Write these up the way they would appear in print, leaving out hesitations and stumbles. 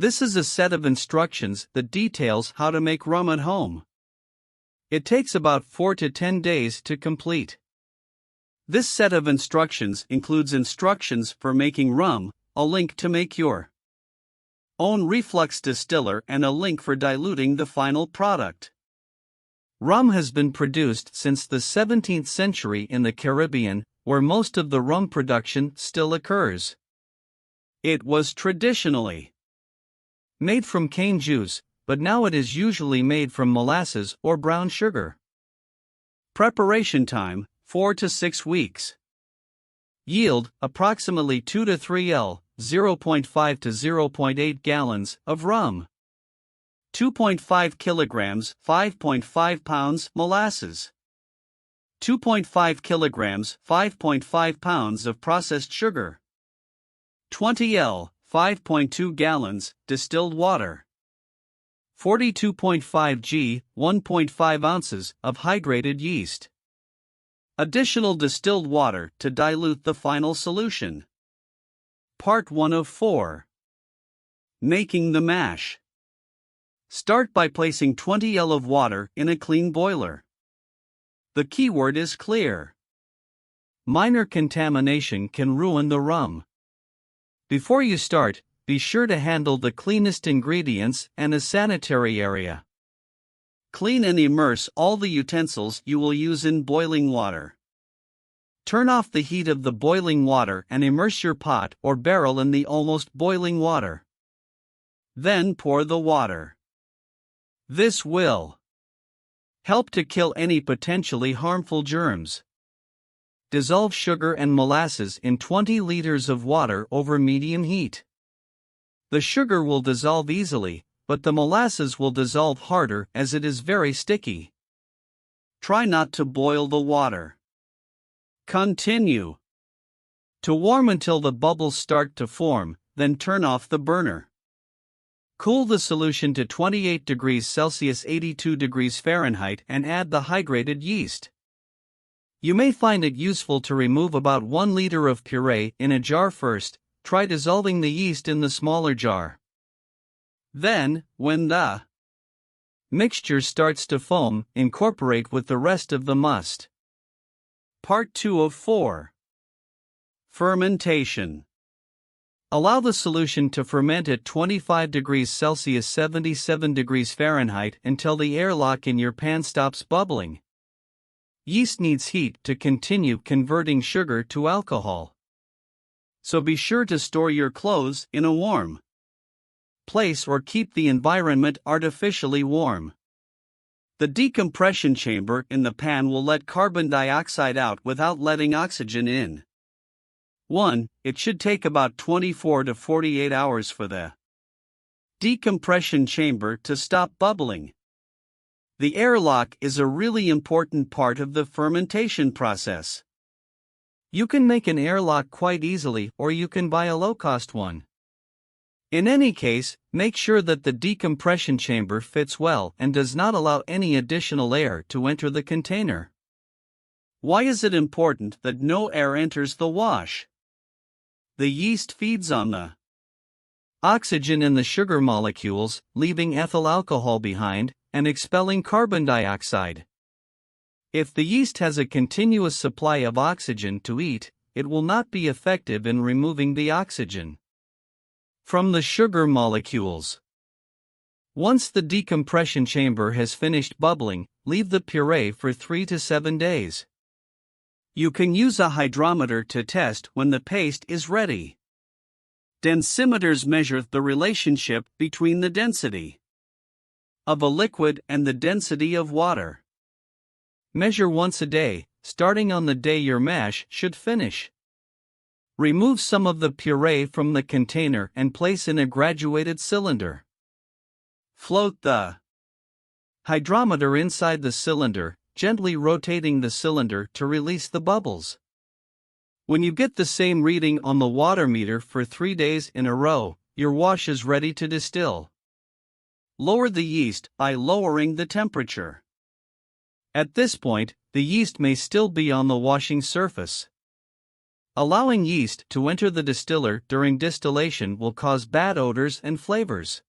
This is a set of instructions that details how to make rum at home. It takes about 4 to 10 days to complete. This set of instructions includes instructions for making rum, a link to make your own reflux distiller, and a link for diluting the final product. Rum has been produced since the 17th century in the Caribbean, where most of the rum production still occurs. It was traditionally made from cane juice, but now it is usually made from molasses or brown sugar. Preparation time, 4 to 6 weeks. Yield, approximately 2 to 3 L, 0.5 to 0.8 gallons, of rum. 2.5 kilograms, 5.5 pounds, molasses. 2.5 kilograms, 5.5 pounds of processed sugar. 20 L, 5.2 gallons, distilled water. 42.5 g, 1.5 ounces, of hydrated yeast. Additional distilled water to dilute the final solution. Part 1 of 4. Making the mash. Start by placing 20 L of water in a clean boiler. The keyword is clear. Minor contamination can ruin the rum. Before you start, be sure to handle the cleanest ingredients and a sanitary area. Clean and immerse all the utensils you will use in boiling water. Turn off the heat of the boiling water and immerse your pot or barrel in the almost boiling water. Then pour the water. This will help to kill any potentially harmful germs. Dissolve sugar and molasses in 20 liters of water over medium heat. The sugar will dissolve easily, but the molasses will dissolve harder as it is very sticky. Try not to boil the water. Continue to warm until the bubbles start to form, then turn off the burner. Cool the solution to 28 degrees Celsius 82 degrees Fahrenheit and add the hydrated yeast. You may find it useful to remove about 1 liter of puree in a jar first. Try dissolving the yeast in the smaller jar. Then, when the mixture starts to foam, incorporate with the rest of the must. Part 2 of 4. Fermentation. Allow the solution to ferment at 25 degrees Celsius 77 degrees Fahrenheit until the airlock in your pan stops bubbling. Yeast needs heat to continue converting sugar to alcohol. So be sure to store your clothes in a warm place or keep the environment artificially warm. The decompression chamber in the pan will let carbon dioxide out without letting oxygen in. 1. It should take about 24 to 48 hours for the decompression chamber to stop bubbling. The airlock is a really important part of the fermentation process. You can make an airlock quite easily, or you can buy a low-cost one. In any case, make sure that the decompression chamber fits well and does not allow any additional air to enter the container. Why is it important that no air enters the wash? The yeast feeds on the oxygen in the sugar molecules, leaving ethyl alcohol behind and expelling carbon dioxide. If the yeast has a continuous supply of oxygen to eat, it will not be effective in removing the oxygen from the sugar molecules. Once the decompression chamber has finished bubbling, leave the puree for 3 to 7 days. You can use a hydrometer to test when the paste is ready. Densimeters measure the relationship between the density of a liquid and the density of water. Measure once a day, starting on the day your mash should finish. Remove some of the puree from the container and place in a graduated cylinder. Float the hydrometer inside the cylinder, gently rotating the cylinder to release the bubbles. When you get the same reading on the water meter for 3 days in a row, your wash is ready to distill. Lower the yeast by lowering the temperature. At this point, the yeast may still be on the washing surface. Allowing yeast to enter the distiller during distillation will cause bad odors and flavors.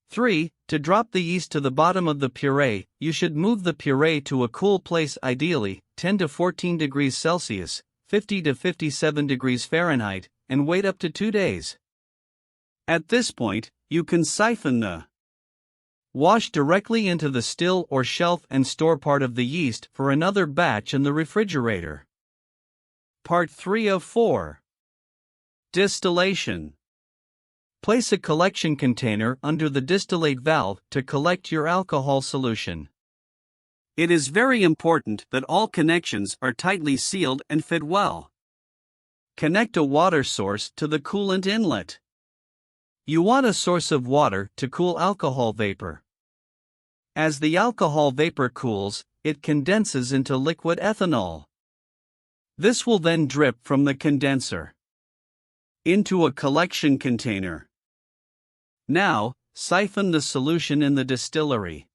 3. To drop the yeast to the bottom of the puree, you should move the puree to a cool place, ideally 10 to 14 degrees Celsius, 50 to 57 degrees Fahrenheit, and wait up to 2 days. At this point, you can siphon the wash directly into the still or shelf and store part of the yeast for another batch in the refrigerator. Part 3 of 4. Distillation. Place a collection container under the distillate valve to collect your alcohol solution. It is very important that all connections are tightly sealed and fit well. Connect a water source to the coolant inlet. You want a source of water to cool alcohol vapor. As the alcohol vapor cools, it condenses into liquid ethanol. This will then drip from the condenser into a collection container. Now, siphon the solution in the distillery.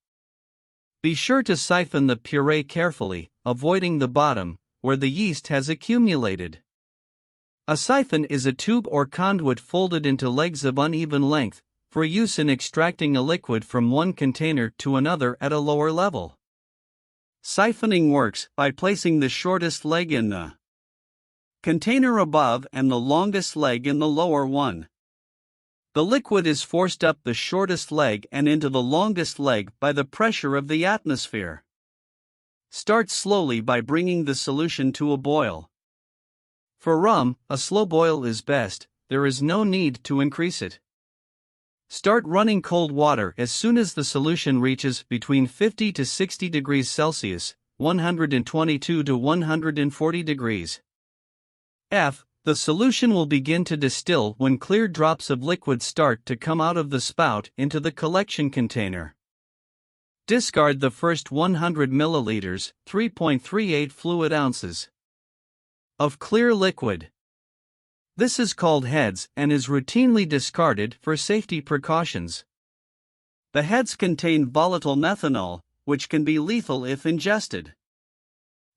Be sure to siphon the puree carefully, avoiding the bottom, where the yeast has accumulated. A siphon is a tube or conduit folded into legs of uneven length, for use in extracting a liquid from one container to another at a lower level. Siphoning works by placing the shortest leg in the container above and the longest leg in the lower one. The liquid is forced up the shortest leg and into the longest leg by the pressure of the atmosphere. Start slowly by bringing the solution to a boil. For rum, a slow boil is best, there is no need to increase it. Start running cold water as soon as the solution reaches between 50 to 60 degrees Celsius, 122 to 140 degrees. The solution will begin to distill when clear drops of liquid start to come out of the spout into the collection container. Discard the first 100 milliliters, 3.38 fluid ounces of clear liquid. This is called heads and is routinely discarded for safety precautions. The heads contain volatile methanol, which can be lethal if ingested.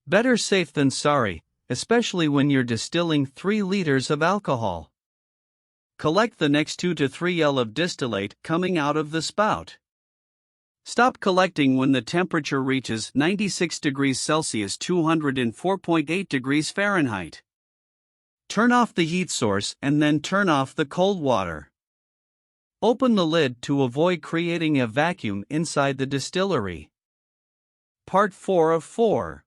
Better safe than sorry, especially when you're distilling 3 liters of alcohol. Collect the next 2 to 3 L of distillate coming out of the spout. Stop collecting when the temperature reaches 96 degrees Celsius, 204.8 degrees Fahrenheit. Turn off the heat source and then turn off the cold water. Open the lid to avoid creating a vacuum inside the distillery. Part 4 of 4.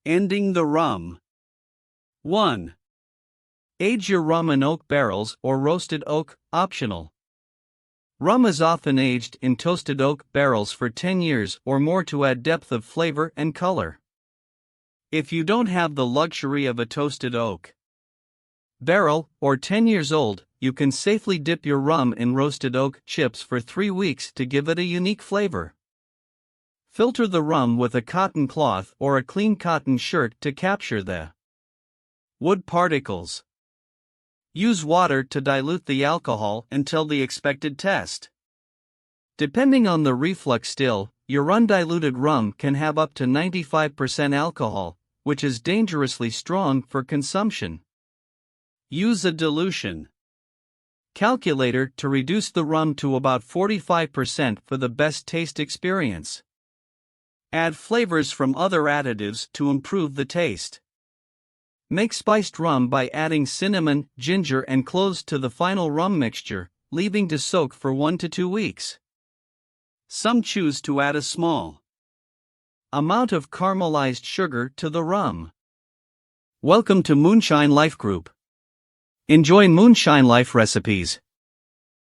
Ending the rum. 1. Age your rum in oak barrels or roasted oak, optional. Rum is often aged in toasted oak barrels for 10 years or more to add depth of flavor and color. If you don't have the luxury of a toasted oak barrel, or 10 years old, you can safely dip your rum in roasted oak chips for 3 weeks to give it a unique flavor. Filter the rum with a cotton cloth or a clean cotton shirt to capture the wood particles. Use water to dilute the alcohol until the expected test. Depending on the reflux still, your undiluted rum can have up to 95% alcohol, which is dangerously strong for consumption. Use a dilution calculator to reduce the rum to about 45% for the best taste experience. Add flavors from other additives to improve the taste. Make spiced rum by adding cinnamon, ginger, and cloves to the final rum mixture, leaving to soak for 1 to 2 weeks. Some choose to add a small amount of caramelized sugar to the rum. Welcome to Moonshine Life Group. Enjoy Moonshine Life Recipes.